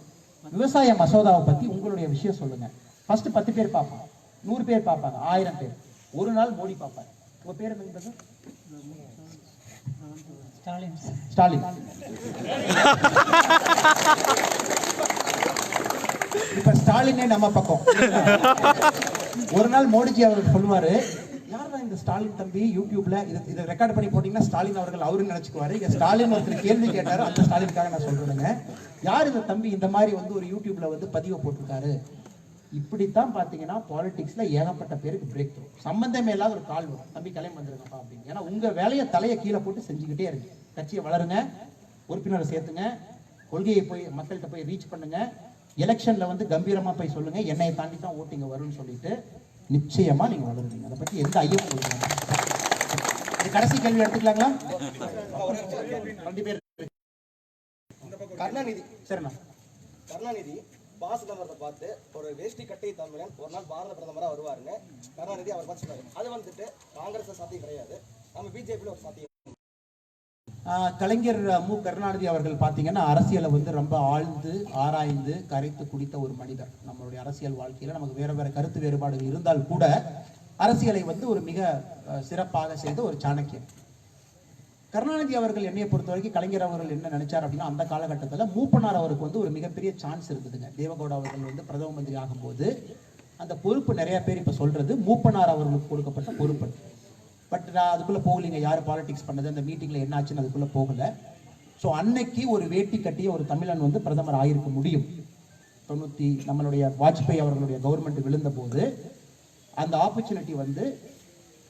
விவசாய மசோதாவை பத்தி உங்களுடைய விஷயம் சொல்லுங்க. ஃபர்ஸ்ட் 10 பேர் பார்ப்பாங்க, 100 பேர் பார்ப்பாங்க, 1000 பேர். ஒரு நாள் மோடி பார்ப்பாங்க. உங்க பேர் என்ன? ஸ்டாலின். இப்ப ஸ்டாலினே நம்ம பக்கம். ஒரு நாள் மோடிஜி அவர் சொல்லுவாரு, யாரா இந்த ஸ்டாலின் தம்பி யூடியூப்ல இதை ரெக்கார்ட் பண்ணி போட்டீங்கன்னா ஸ்டாலின் அவர்கள் அவருன்னு நினைச்சுக்குவாரு. இங்க ஸ்டாலின் ஒருத்தர் கேள்வி கேட்டாரு, அந்த ஸ்டாலினுக்காக நான் சொல்றேங்க. யார் இந்த தம்பி இந்த மாதிரி வந்து ஒரு யூடியூப்ல வந்து பதிவை போட்டிருக்காரு. இப்படித்தான் பாத்தீங்கன்னா பாலிடிக்ஸ்ல ஏகப்பட்ட பேருக்கு பிரேக் த்ரூ. சம்பந்தமே இல்லாத ஒரு கால் வரும், தம்பி கிளம்பி வந்துருங்கப்பா அப்படின்னு. ஏன்னா உங்க வேலையை தலையை கீழே போட்டு செஞ்சுக்கிட்டே இருக்கு. கட்சியை வளருங்க, உறுப்பினரை சேர்த்துங்க, கொள்கையை போய் மக்கள்கிட்ட போய் ரீச் பண்ணுங்க, எலெக்ஷன்ல வந்து கம்பீரமா போய் சொல்லுங்க, என்னை தாண்டி தான் ஓட்டிங்க வரும்னு சொல்லிட்டு நிச்சயமா நீங்க வளருவீங்க. அதை பத்தி எந்த ஐயமும் கொடுக்கணும். கடைசி கேள்வி எடுத்துக்கலாங்களா? கருணாநிதி சரிண்ணா. கருணாநிதி சிதம்பரத்தை பார்த்து ஒரு வேஷ்டி கட்டை தமிழன் ஒரு நாள் பாரத பிரதமரா வருவாருன்னு கருணாநிதி அவர் பார்த்து சொன்னாரு. அது வந்துட்டு காங்கிரஸ் சாத்தியம் கிடையாது, நம்ம பிஜேபியில ஒரு சாத்தியம். கலைஞர் மு கருணாநிதி அவர்கள் பார்த்தீங்கன்னா அரசியலை வந்து ரொம்ப ஆழ்ந்து ஆராய்ந்து கரைத்து குடித்த ஒரு மனிதர். நம்மளுடைய அரசியல் வாழ்க்கையில நமக்கு வேற வேற கருத்து வேறுபாடுகள் இருந்தால் கூட அரசியலை வந்து ஒரு மிக சிறப்பாக செய்த ஒரு சாணக்கியன். கருணாநிதி அவர்கள் என்னையை பொறுத்த வரைக்கும் கலைஞர் அவர்கள் என்ன நினைச்சார் அப்படின்னா, அந்த காலகட்டத்தில் மூப்பனார் அவருக்கு வந்து ஒரு மிகப்பெரிய சான்ஸ் இருந்ததுங்க. தேவகவுடா அவர்கள் வந்து பிரதம மந்திரி ஆகும்போது அந்த பொறுப்பு நிறைய பேர் இப்போ சொல்றது மூப்பனார் அவர்களுக்கு கொடுக்கப்பட்ட பொறுப்பு. பட் நான் அதுக்குள்ள போகலைங்க, யார் பாலிடிக்ஸ் பண்ணது, அந்த மீட்டிங்ல என்ன ஆச்சுன்னு அதுக்குள்ள போகல. ஸோ அன்னைக்கு ஒரு வேட்டி கட்டிய ஒரு தமிழன் வந்து பிரதமர் ஆயிருக்க முடியும். நம்மளுடைய வாஜ்பாய் அவர்களுடைய கவர்மெண்ட் விழுந்த போது அந்த ஆப்பர்ச்சுனிட்டி வந்து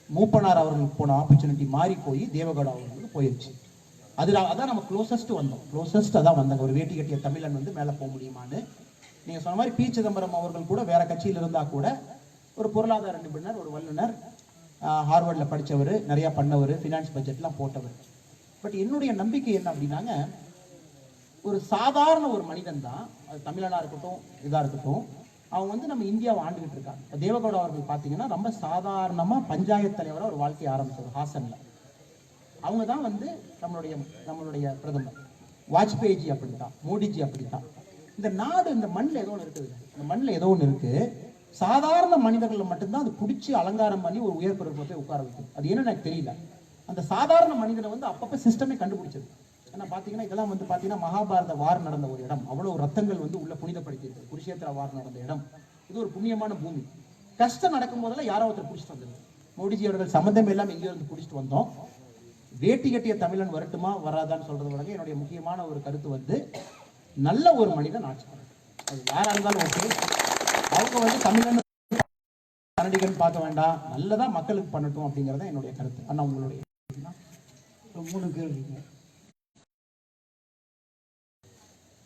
மூப்பனார் அவர்களுக்கு போன ஆப்பர்ச்சுனிட்டி மாறி போய் தேவகவுடா அவர்களுக்கு போயிடுச்சு. அதான் நம்ம க்ளோசஸ்ட் அதான் வந்தாங்க. ஒரு வேட்டி கட்டிய தமிழன் வந்து மேலே போக முடியுமான்னு. நீங்க சொன்ன மாதிரி பி சிதம்பரம் அவர்கள் கூட வேற கட்சியில் இருந்தா கூட ஒரு பொருளாதார நிபுணர், ஒரு வல்லுநர், ஹார்வர்டில் படித்தவர், நிறையா பண்ணவர், ஃபினான்ஸ் பட்ஜெட்லாம் போட்டவர். பட் என்னுடைய நம்பிக்கை என்ன அப்படின்னாங்க, ஒரு சாதாரண ஒரு மனிதன் தான், அது தமிழனாக இருக்கட்டும் இதாக இருக்கட்டும், அவங்க வந்து நம்ம இந்தியாவை ஆண்டுகிட்டு இருக்காங்க. தேவகவுடா அவர்கள் பார்த்தீங்கன்னா ரொம்ப சாதாரணமாக பஞ்சாயத்து தலைவராக ஒரு வாழ்க்கையை ஆரம்பிச்சது ஹாசனில். அவங்க தான் வந்து நம்மளுடைய பிரதமர். வாஜ்பாய்ஜி அப்படித்தான், மோடிஜி அப்படித்தான். இந்த நாடு, இந்த மண்ணில் ஏதோ ஒன்று இருக்குது, இந்த மண்ணில் ஏதோ ஒன்று இருக்கு. சாதாரண மனிதர்கள் மட்டும்தான் அது பிடிச்சி அலங்காரம் பண்ணி ஒரு உயர் பொறுப்பை போய் உட்கார வைக்கும். அது என்ன எனக்கு தெரியல. அந்த சாதாரண மனிதனை வந்து அப்பப்போ சிஸ்டமே கண்டுபிடிச்சது. ஏன்னா பார்த்தீங்கன்னா இதெல்லாம் வந்து பார்த்தீங்கன்னா மகாபாரத வார் நடந்த ஒரு இடம், அவ்வளோ ரத்தங்கள் வந்து உள்ள புனிதப்படுத்தியிருக்கு. குருஷேத்திர வார் நடந்த இடம், இது ஒரு புண்ணியமான பூமி. கஷ்டம் நடக்கும் போதெல்லாம் யாரோ ஒருத்தர் பிடிச்சிட்டு வந்தது. மோடிஜி அவர்கள் சம்பந்தம் எல்லாம் எங்கேயோ வந்து பிடிச்சிட்டு வந்தோம். வேட்டி கட்டிய தமிழன் வரட்டுமா வராதான்னு சொல்றது வழங்க என்னுடைய முக்கியமான ஒரு கருத்து வந்து, நல்ல ஒரு மனிதன் ஆட்சி பண்ணணும். அது யாரா இருந்தாலும் ஓகே. அவங்க வந்து தமிழன் கன்னடிகன் பார்க்க வேண்டாம், நல்லதா மக்களுக்கு பண்ணட்டும் அப்படிங்கறத என்னுடைய கருத்து. அண்ணா உங்களுடைய 3 கேள்விங்க.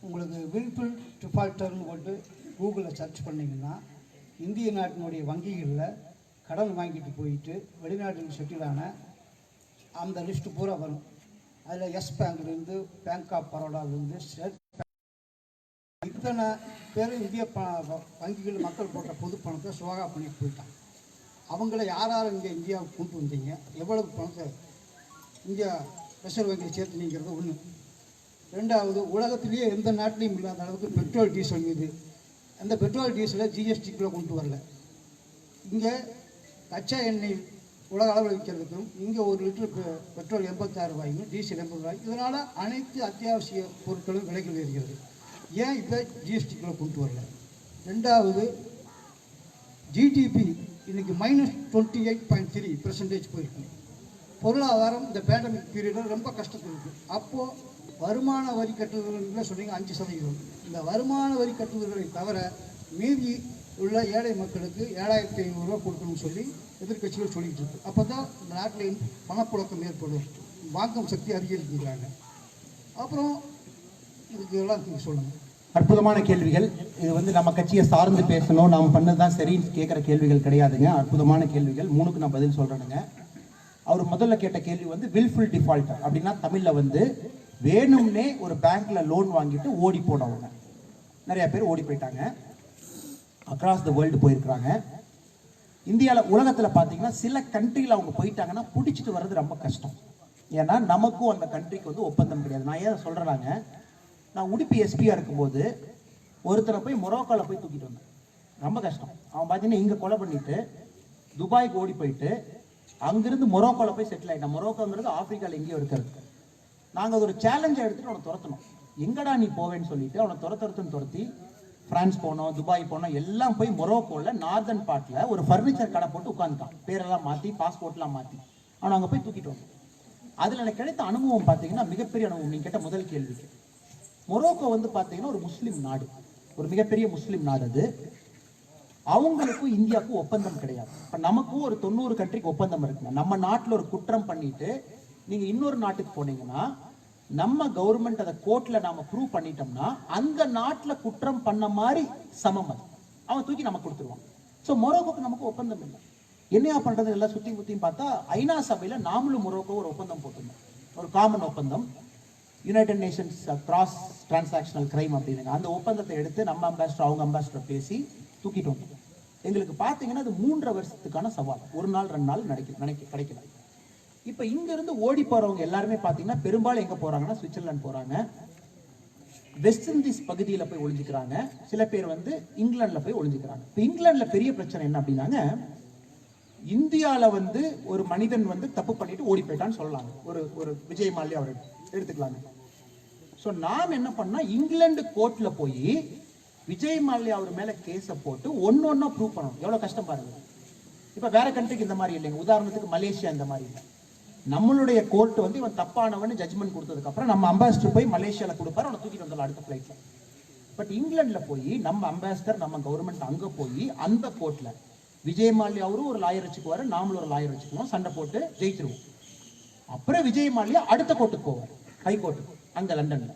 உங்களுக்கு வில்ஃபுல் டிஃபால்டர்னு போட்டு கூகுளில் சர்ச் பண்ணிங்கன்னா இந்திய நாட்டினுடைய வங்கிகளில் கடன் வாங்கிட்டு போயிட்டு வெளிநாட்டில் செட்டிலான அந்த லிஸ்ட்டு பூரா வரும். அதில் எஸ் பேங்க்லேருந்து, பேங்க் ஆஃப் பரோடாவிலேருந்து, ஸ்டேட் இத்தனை பேர் இந்திய வங்கிகள் மக்கள் போட்ட பொது பணத்தை சுவாகா பண்ணிட்டு போயிட்டாங்க. அவங்கள யாராலும் இங்கே இந்தியாவுக்கு கொண்டு வந்தீங்க, எவ்வளவு பணத்தை இந்தியா ரிசர்வ் வங்கியில் சேர்த்துனீங்கிறது ஒன்று. ரெண்டாவது, உலகத்திலேயே எந்த நாட்டிலையும் இல்லாத அளவுக்கு பெட்ரோல் டீசல் மீது அந்த பெட்ரோல் டீசலை ஜிஎஸ்டிக்குள்ளே கொண்டு வரல. இங்கே கச்சா எண்ணெய் உலக அளவில் விற்கிறதுக்கும் இங்கே 1 லிட்டர் பெட்ரோல் 86 ரூபாயும் டீசல் 80 ரூபாய். இதனால் அனைத்து அத்தியாவசிய பொருட்களும் விலைகள் ஏறுகிறது. ஏன் இப்போ ஜிஎஸ்டிக்குள்ளே கொண்டு வரல? ரெண்டாவது, ஜிடிபி இன்னைக்கு -28.3% போயிருக்கு. பொருளாதாரம் இந்த பேண்டமிக் பீரியடில் ரொம்ப கஷ்டத்தில் இருக்குது. அப்போது வருமான வரி கட்டுதல்களை சொன்னீங்க 5%. இந்த வருமான வரி கட்டுதல்களை தவிர மீதி உள்ள ஏழை மக்களுக்கு 7500 ரூபா கொடுக்கணும்னு சொல்லி எதிர்கட்சிகள் சொல்லிட்டு இருக்கு. அப்போ தான் இந்த நாட்டில் பணப்புழக்கம் ஏற்படும், வாங்கும் சக்தி அதிகரிக்கிறாங்க. அப்புறம் இதுக்கு எல்லாம் சொல்லுங்கள். அற்புதமான கேள்விகள். இது வந்து நம்ம கட்சியை சார்ந்து பேசணும், நாம் பண்ணதுதான் சரின்னு கேட்குற கேள்விகள் கிடையாதுங்க. அற்புதமான கேள்விகள். 3க்கு நான் பதில் சொல்றேனுங்க. அவர் முதல்ல கேட்ட கேள்வி வந்து வில்ஃபுல் டிஃபால்டர் அப்படின்னா தமிழ்ல வந்து வேணும்னே ஒரு பேங்க்ல லோன் வாங்கிட்டு ஓடி போனவங்க. நிறைய பேர் ஓடி போயிட்டாங்க, அக்ராஸ் த வேர்ல்டு போயிருக்கிறாங்க. இந்தியாவில் உலகத்தில் பார்த்தீங்கன்னா சில கண்ட்ரியில் அவங்க போயிட்டாங்கன்னா பிடிச்சிட்டு வர்றது ரொம்ப கஷ்டம். ஏன்னா நமக்கும் அந்த கண்ட்ரிக்கு வந்து ஒப்பந்தம் கிடையாது. நான் ஏன் சொல்கிறேன்னாங்க, நான் உடுப்பி எஸ்பியாக இருக்கும்போது ஒருத்தரை போய் மொரோக்கோவில் போய் தூக்கிட்டு வந்தேன். ரொம்ப கஷ்டம். அவன் பார்த்தீங்கன்னா இங்கே கொலை பண்ணிட்டு துபாய்க்கு ஓடி போயிட்டு அங்கிருந்து மொரோக்கோவில் போய் செட்டில் ஆகிட்டான். மொரோக்கோங்கிறது ஆப்பிரிக்காவில் எங்கேயோ இருக்கிறது. நாங்கள் ஒரு சேலஞ்சை எடுத்துகிட்டு அவனை துரத்தணும். எங்கடா நீ போவேன்னு சொல்லிட்டு அவனை துரத்துன்னு துரத்தி பிரான்ஸ் போனோம், துபாய் போனோம், எல்லாம் போய் மொரோக்கோல நார்தன் பார்ட்ல ஒரு ஃபர்னிச்சர் கடை போட்டு உட்காந்துட்டான். பேரெல்லாம் மாத்தி, பாஸ்போர்ட்லாம் மாத்தி. அவன் அங்க போய் தூக்கிட்டு வந்தான். அதுல எனக்கு கிடைத்த அனுபவம் பாத்தீங்கன்னா மிகப்பெரிய அனுபவம். நீங்க கேட்ட முதல் கேள்விக்கு, மொரோக்கோ வந்து பாத்தீங்கன்னா ஒரு முஸ்லிம் நாடு, ஒரு மிகப்பெரிய முஸ்லிம் நாடு. அது அவங்களுக்கும் இந்தியாவுக்கும் ஒப்பந்தம் கிடையாது. இப்ப நமக்கும் ஒரு 90 கண்ட்ரிக்கு ஒப்பந்தம் இருக்குங்க. நம்ம நாட்டுல ஒரு குற்றம் பண்ணிட்டு நீங்க இன்னொரு நாட்டுக்கு போனீங்கன்னா நம்ம கவர்மெண்ட் அதை கோர்ட்ல நாம ப்ரூவ் பண்ணிட்டோம்னா அந்த நாட்டுல குற்றம் பண்ண மாதிரி சமம் அது. அவன் தூக்கி நமக்கு கொடுத்துருவான். ஸோ மொரோக்கோக்கு நமக்கு ஒப்பந்தம் இல்லை. என்னையா பண்றது எல்லாம் சுத்தி முத்தியும் பார்த்தா ஐநா சபையில நாமளும் மொரோக்கோ ஒரு ஒப்பந்தம் போட்டிருந்தோம், ஒரு காமன் ஒப்பந்தம், United Nations cross transactional crime அப்படின்னு. அந்த ஒப்பந்தத்தை எடுத்து நம்ம அம்பாசிடர் அவங்க அம்பாசிடர் பேசி தூக்கிட்டு வந்தோம். எங்களுக்கு பார்த்தீங்கன்னா அது 3.5 வருஷத்துக்கான சவால். ஒரு நாள் 2 நாள் கிடைக்கல. இப்ப இங்க இருந்து ஓடி போறவங்க எல்லாருமே பாத்தீங்கன்னா பெரும்பாலும் எங்க போறாங்கன்னா சுவிட்சர்லாந்து போறாங்க, வெஸ்ட் இண்டீஸ் பகுதியில போய் ஒளிஞ்சுக்கிறாங்க, சில பேர் வந்து இங்கிலாந்துல போய் ஒளிஞ்சுக்கிறாங்க. இப்ப இங்கிலாந்துல பெரிய பிரச்சனை என்ன அப்படின்னாங்க, இந்தியால வந்து ஒரு மனிதன் வந்து தப்பு பண்ணிட்டு ஓடி போயிட்டான்னு சொல்லலாங்க. ஒரு விஜய் மால்யா அவர் எடுத்துக்கலாங்க. சோ நாம் என்ன பண்ணா இங்கிலாந்து கோர்ட்ல போய் விஜய் மால்யா அவர் மேல கேஸ போட்டு ஒன்னொன்னா ப்ரூவ் பண்ணணும். எவ்வளவு கஷ்டம் பாருங்க. இப்ப வேற கண்ட்ரிக்கு இந்த மாதிரி இல்லைங்க. உதாரணத்துக்கு மலேசியா இந்த மாதிரி இல்லை. நம்மளுடைய கோர்ட் வந்து இவன் தப்பானவன் ஜட்ஜ்மெண்ட் கொடுத்ததுக்கு அப்புறம் நம்ம அம்பாசிடர் போய் மலேசியால கொடுப்பாரு, அவனை தூக்கிட்டு வந்தாலும் அடுத்த ஃபிளைட்ல. பட் இங்கிலாந்துல போய் நம்ம அம்பாசிடர் நம்ம கவர்மெண்ட் அங்க போய் அந்த கோர்ட்ல விஜய் மால்யா அவரும் ஒரு லாயர் வச்சுக்குவாரு, நாமளும் ஒரு லாயர் வச்சுக்குவோம், சண்டை போட்டு ஜெயிச்சிருவோம். அப்புறம் விஜய் மால்யா அடுத்த கோர்ட்டுக்கு போவார், ஹை கோர்ட்டுக்கு அங்க லண்டன்ல,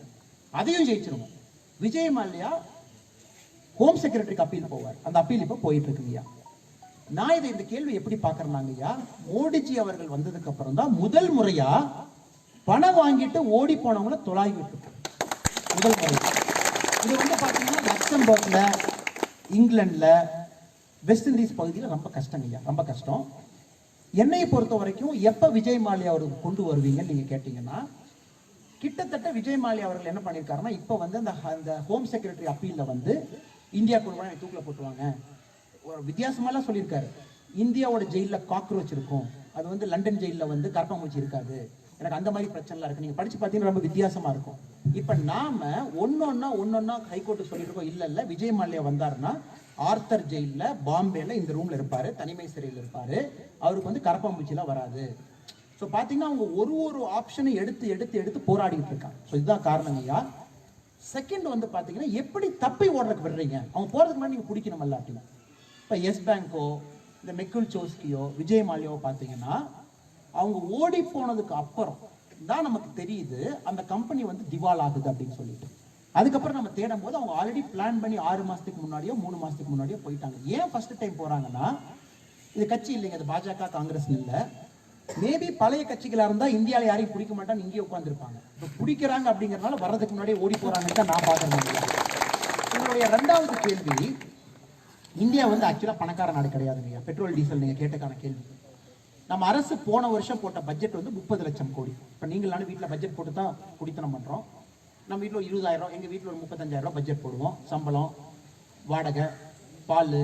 அதையும் ஜெயிச்சிருவோம். விஜய் மால்யா ஹோம் செக்ரட்டரிக்கு அப்பீல் போவார். அந்த அப்பீல் இப்ப போயிட்டு இருக்குங்கய்யா. நான் இதை இந்த கேள்வி எப்படி பாக்குறேன்னாங்கய்யா, மோடிஜி அவர்கள் வந்ததுக்கு அப்புறம் தான் முதல் முறையா பணம் வாங்கிட்டு ஓடி போனவங்கள தொலாய் விட்டு முதல் முறை. இது வந்து பாத்தீங்கன்னா லக்சம்பர்க்ல, இங்கிலாந்துல, வெஸ்ட் இண்டீஸ் பகுதியில் ரொம்ப கஷ்டங்கய்யா, ரொம்ப கஷ்டம். என்னையை பொறுத்த வரைக்கும் எப்ப விஜய் மால்யா அவர்கள் கொண்டு வருவீங்கன்னு நீங்க கேட்டீங்கன்னா, கிட்டத்தட்ட விஜய் மால்யா அவர்கள் என்ன பண்ணிருக்காருன்னா, இப்ப வந்து அந்த ஹோம் செக்ரட்டரி அப்பீல்ல வந்து இந்தியா கொண்டு தூக்கில போட்டுவாங்க. ஒரு வித்தியாசமாலாம் சொல்லியிருக்காரு. இந்தியாவோட ஜெயில காக்ரோச் இருக்கும், அது வந்து லண்டன் ஜெயில வந்து கரப்பாம்பூச்சி இருக்காது, எனக்கு அந்த மாதிரி பிரச்சனைலாம் இருக்கு. நீங்க படிச்சு பார்த்தீங்கன்னா ரொம்ப வித்தியாசமா இருக்கும். இப்ப நாம ஒன்னொன்னா ஹைகோர்ட்டு சொல்லிட்டு இருக்கோம், இல்ல விஜய் மால்யா வந்தாருன்னா ஆர்த்தர் ஜெயில பாம்பேல இந்த ரூம்ல இருப்பாரு, தனிமை சிறையில் இருப்பாரு, அவருக்கு வந்து கரப்பாம்பூச்சிலாம் வராது. ஸோ பாத்தீங்கன்னா அவங்க ஒரு ஆப்ஷனை எடுத்து போராடிட்டு இருக்காங்க. ஸோ இதுதான் காரணங்கய்யா. செகண்ட் வந்து பாத்தீங்கன்னா எப்படி தப்பி ஓடுறதுக்கு விடுறீங்க, அவங்க போறதுக்கு முன்னாடி நீங்க பிடிக்கணும் அப்படின்னு. இப்போ எஸ் பேங்கோ, இந்த மெக்குல் சோஸ்கியோ, விஜய் மால்யாவோ பார்த்தீங்கன்னா அவங்க ஓடி போனதுக்கு அப்புறம் தான் நமக்கு தெரியுது அந்த கம்பெனி வந்து திவால் ஆகுது அப்படின்னு சொல்லிட்டு. அதுக்கப்புறம் நம்ம தேடும் போது அவங்க ஆல்ரெடி பிளான் பண்ணி 6 மாசத்துக்கு முன்னாடியோ 3 மாசத்துக்கு முன்னாடியோ போயிட்டாங்க. ஏன் ஃபர்ஸ்ட் டைம் போறாங்கன்னா, இது கட்சி இல்லைங்க, அது பாஜக காங்கிரஸ் இல்லை, மேபி பழைய கட்சிகளா இருந்தா இந்தியாவில் யாரையும் பிடிக்க மாட்டான்னு இங்கேயே உட்காந்துருப்பாங்க. இப்போ பிடிக்கிறாங்க அப்படிங்கறதுனால வர்றதுக்கு முன்னாடியே ஓடி போறாங்கன்னு தான் நான் பார்க்கறேன். உங்களுடைய 2வது கேள்வி, இந்தியா வந்து ஆக்சுவலா பணக்கார நாடு கிடையாதுங்க. பெட்ரோல் டீசல் நீங்க கேட்டக்கான கேள்வி. நம்ம அரசு போன வருஷம் போட்ட பட்ஜெட் வந்து 30 லட்சம் கோடி. இப்ப நீங்களான வீட்டுல பட்ஜெட் போட்டு தான் குடித்தனம் பண்றோம். நம்ம வீட்டுல ஒரு 20,000, எங்க வீட்டுல ஒரு 35,000 பட்ஜெட் போடுவோம். சம்பளம், வாடகை, பால்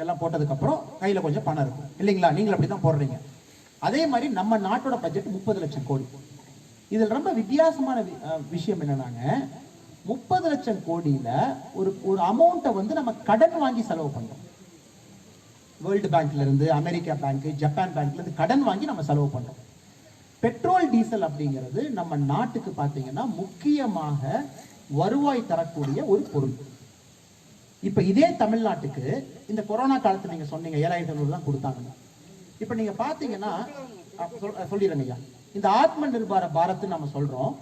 எல்லாம் போட்டதுக்கு அப்புறம் கையில கொஞ்சம் பணம் இருக்கும் இல்லைங்களா? நீங்களும் அப்படிதான் போடுறீங்க. அதே மாதிரி நம்ம நாட்டோட பட்ஜெட் 30 லட்சம் கோடி. இதுல ரொம்ப வித்தியாசமான விஷயம் என்னன்னாங்க, 30 லட்சம் கோடியில ஒரு அமௌண்ட்டை வந்து நம்ம கடன் வாங்கி செலவு பண்றோம். வேர்ல்டு பேங்க்ல இருந்து, அமெரிக்கா பேங்க், ஜப்பான் பேங்க்ல இருந்து கடன் வாங்கி நம்ம செலவு பண்றோம். பெட்ரோல் டீசல் அப்படிங்கிறது நம்ம நாட்டுக்கு பாத்தீங்கன்னா முக்கியமாக வருவாய் தரக்கூடிய ஒரு பொருள். இப்ப இதே தமிழ்நாட்டுக்கு இந்த கொரோனா காலத்துல நீங்க சொன்னீங்க 7,500 தான் கொடுத்தாங்க. இப்ப நீங்க பாத்தீங்கன்னா சொல்லிடுறேங்க ஐயா, இந்த ஆத்ம நிர்பார பாரத் நம்ம சொல்றோம்.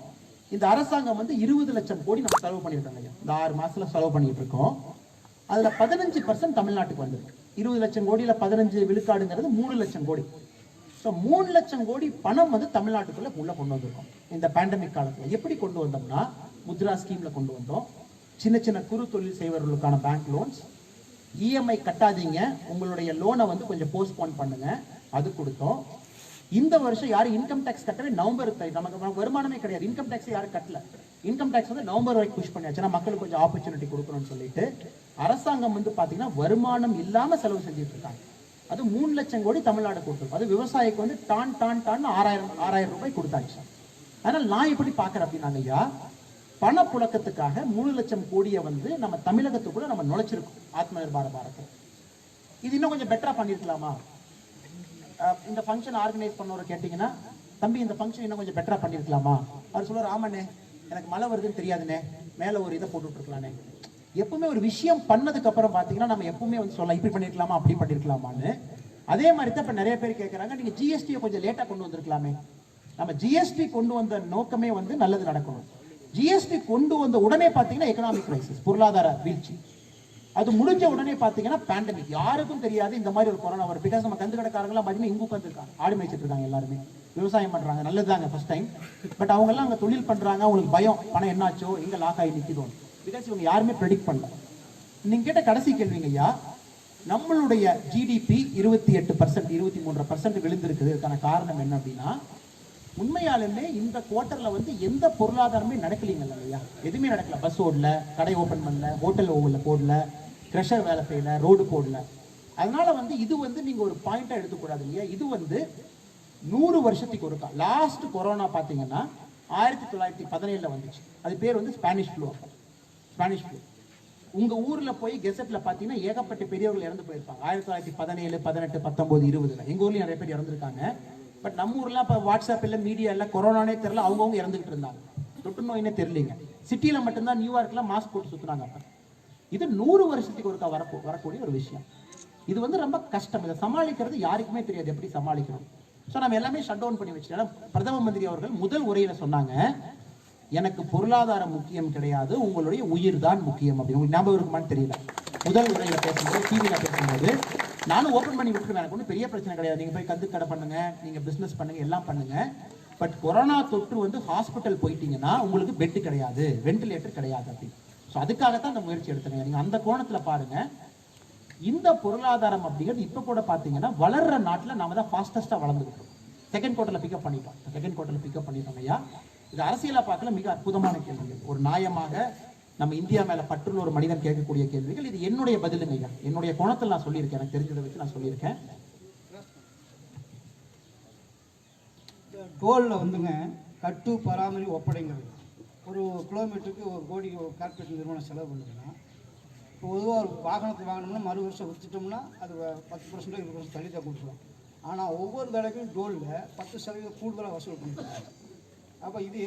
இந்த அரசாங்கம் வந்து 20 லட்சம் கோடி நம்ம செலவு பண்ணிருக்காங்க ஐயா. இந்த 6 மாசத்துல செலவு பண்ணிட்டு இருக்கோம். அதுல 15% தமிழ்நாட்டுக்கு வந்திருக்கு. 20 லட்சம் கோடியில 15 விழுக்காடுங்கிறது 3 லட்சம் கோடி. 3 லட்சம் கோடி பணம் வந்து தமிழ்நாட்டுக்குள்ள உள்ள கொண்டு வந்திருக்கோம். இந்த பேண்டமிக் காலத்துல எப்படி கொண்டு வந்தோம்னா, முத்ரா ஸ்கீம்ல கொண்டு வந்தோம். சின்ன சின்ன குறு தொழில் செய்வர்களுக்கான பேங்க் லோன்ஸ், இஎம்ஐ கட்டாதீங்க, உங்களுடைய லோனை வந்து கொஞ்சம் போஸ்ட்போன் பண்ணுங்க, அது கொடுத்தோம். இந்த வருஷம் யாரும் இன்கம் டேக்ஸ் கட்டவே நவம்பர், நமக்கு வருமானமே கிடையாது, இன்கம் டேக்ஸ் யாரும் கட்டல. இன்கம் டேக்ஸ் வந்து நவம்பர் வரைக்கும் புஷ் பண்ணியாச்சுன்னா மக்களுக்கு கொஞ்சம் ஆப்பர்ச்சுனிட்டி கொடுக்கணும்னு சொல்லிட்டு அரசாங்கம் வந்து பாத்தீங்கன்னா வருமானம் இல்லாம செலவு செஞ்சுட்டு இருக்காங்க. அது 3 லட்சம் கோடி தமிழ்நாடு கொடுத்துருக்கும். அது விவசாயிக்கு வந்து டான் 6,000 ரூபாய் கொடுத்தாச்சு. அதனால நான் எப்படி பாக்குறேன் அப்படின்னாங்க ஐயா, பணப்புழக்கத்துக்காக 3 லட்சம் கோடியை வந்து நம்ம தமிழகத்துக்குள்ள நம்ம நுழைச்சிருக்கோம் ஆத்ம நிர்பார பாரதம். இது இன்னும் கொஞ்சம் பெட்டரா பண்ணிருக்கலாமா? இந்த ஃபங்க்ஷன் ஆர்கனைஸ் பண்ணவரை கேட்டீங்கன்னா, தம்பி இந்த ஃபங்க்ஷன் இன்னும் கொஞ்சம் பெட்டரா பண்ணிருக்கலாமா? அவர் சொல்லுவார், ஆமாண்ணே எனக்கு மழை வருதுன்னு தெரியாதுண்ணே, மேல ஒரு இதை போட்டு விட்டுருக்கலானே. எப்பவுமே ஒரு விஷயம் பண்ணதுக்கு அப்புறம் பாத்தீங்கன்னா நம்ம எப்பவுமே வந்து சொல்லலாம் இப்படி பண்ணிருக்கலாமா அப்படி பண்ணிருக்கலாமான்னு. அதே மாதிரி தான் இப்ப நிறைய பேர் கேட்கறாங்க, நீங்க ஜிஎஸ்டியை கொஞ்சம் லேட்டா கொண்டு வந்திருக்கலாமே. நம்ம ஜிஎஸ்டி கொண்டு வந்த நோக்கமே வந்து நல்லது நடக்கணும். ஜிஎஸ்டி கொண்டு வந்த உடனே பாத்தீங்கன்னா எக்கனாமிக் கிரைசிஸ், பொருளாதார வீழ்ச்சி. அது முடிஞ்ச உடனே பாத்தீங்கன்னா பேண்டமிக். யாருக்கும் தெரியாது இந்த மாதிரி ஒரு கொரோனா வரும். பிகாஸ் நம்ம கந்து கடைக்காரங்களாம் பாத்தீங்கன்னா இங்கு உட்காந்துருக்காங்க, ஆடு மேய்ச்சிட்டு இருக்காங்க, எல்லாருமே விவசாயம் பண்றாங்க, நல்லதுதாங்க ஃபர்ஸ்ட் டைம். பட் அவங்க எல்லாம் அங்க தொழில் பண்றாங்க, அவங்களுக்கு பயம், பணம் என்னாச்சோ எங்க லாக் ஆகி நிக்குதோ. பிகாஸ் இவங்க யாருமே ப்ரெடிக்ட் பண்ணல. நீங்க கேட்ட கடைசி கேள்விங்க ஐயா, நம்மளுடைய ஜிடிபி 28%, 23% விழுந்திருக்குது. இதுக்கான காரணம் என்ன அப்படின்னா, உண்மையாலுமே இந்த குவார்டர்ல வந்து எந்த பொருளாதாரமே நடக்கலீங்கல்ல ஐயா, எதுவுமே நடக்கல. பஸ் ஓடல, கடை ஓபன் பண்ணல, ஹோட்டல் போடல, கிரஷர் வேலை செய்யல, ரோடு போடல. அதனால வந்து இது வந்து நீங்க ஒரு பாயிண்டா எடுத்துக்கூடாது இல்லையா. இது வந்து 100 வருஷத்துக்கு ஒருக்கா. லாஸ்ட் கொரோனா பாத்தீங்கன்னா 1917 வந்துச்சு. அது பேர் வந்து ஸ்பானிஷ் ஃப்ளூ. ஸ்பானிஷ் ஃப்ளூ உங்க ஊர்ல போய் கெசட்ல பாத்தீங்கன்னா ஏகப்பட்ட பெரியவர்கள் இறந்து போயிருப்பாங்க. 1917, 18, 19, 20 எங்க ஊர்லயும் நிறைய பேர் இறந்துருக்காங்க. பட் நம்ம ஊர்ல இப்ப வாட்ஸ்அப் இல்ல மீடியா இல்ல, கொரோனானே தெரியல, அவங்கவுங்க இறந்துகிட்டு இருந்தாங்க. தொற்று நோயினே தெரியலீங்க. சிட்டியில மட்டும்தான் நியூயார்க்ல மாஸ்க் போட்டு சுத்துனாங்க. அப்ப இது 100 வருஷத்துக்கு ஒருக்கா வரக்கூடிய ஒரு விஷயம். இது வந்து ரொம்ப கஷ்டம். இதை சமாளிக்கிறது யாருக்குமே தெரியாது எப்படி சமாளிக்கணும். ஸோ நம்ம எல்லாமே ஷட் டவுன் பண்ணி வச்சுட்டோம். பிரதம மந்திரி அவர்கள் முதல் உரையில சொன்னாங்க, எனக்கு பொருளாதாரம் முக்கியம் கிடையாது, உங்களுடைய உயிர் தான் முக்கியம் அப்படின்னு. உங்களுக்கு ஞாபகம் இருக்குமான்னு தெரியல. முதல் உரையில பேசும்போது, டிவியில பேசும்போது நானும் ஓப்பன் பண்ணி விட்டுருவேன், எனக்கு ஒன்றும் பெரிய பிரச்சனை கிடையாது, நீங்க போய் கந்து கடை பண்ணுங்க, நீங்க பிசினஸ் பண்ணுங்க, எல்லாம் பண்ணுங்க. பட் கொரோனா தொற்று வந்து ஹாஸ்பிட்டல் போயிட்டீங்கன்னா உங்களுக்கு பெட் கிடையாது, வென்டிலேட்டர் கிடையாது அப்படின்னு. ஸோ அதுக்காகத்தான் இந்த முயற்சி எடுத்துங்க. நீங்க அந்த கோணத்துல பாருங்க. இந்த பொருளாதாரம் அப்படிங்கிறது இப்ப கூட பாத்தீங்கன்னா வளர்ற நாட்டுல நாம தான் ஃபாஸ்டஸ்டா வளர்ந்துகிட்டு இருக்கோம். செகண்ட் குவார்டர்ல பிக்கப் பண்ணிட்டோம் ஐயா. இது அரசியலா பார்க்கல மிக அற்புதமான கேள்விகள். ஒரு நியாயமாக நம்ம இந்தியா மேல பற்றுள்ள ஒரு மனிதன் கேட்கக்கூடிய கேள்விகள். இது என்னுடைய பதிலுங்க ஐயா, என்னுடைய கோணத்தில் நான் சொல்லியிருக்கேன், எனக்கு தெரிஞ்சதை வச்சு நான் சொல்லியிருக்கேன். டோலில் வந்துங்க கட்டு பராமரி ஒப்படைங்கிறது ஒரு கிலோமீட்டருக்கு 1 கோடி கார்பரேட் நிறுவனம் செலவு பண்ணுதுன்னா, இப்போ பொதுவாக ஒரு வாகனத்தை வாங்கினோம்னா மறு வருஷம் விற்றுட்டோம்னா அது 10% 20% தள்ளி தான் கொடுக்குறோம். ஆனால் ஒவ்வொரு தடவைக்கும் டோலில் 10% கூடுதலாக வசூல் பண்ணிக்கிறாங்க. அப்போ இது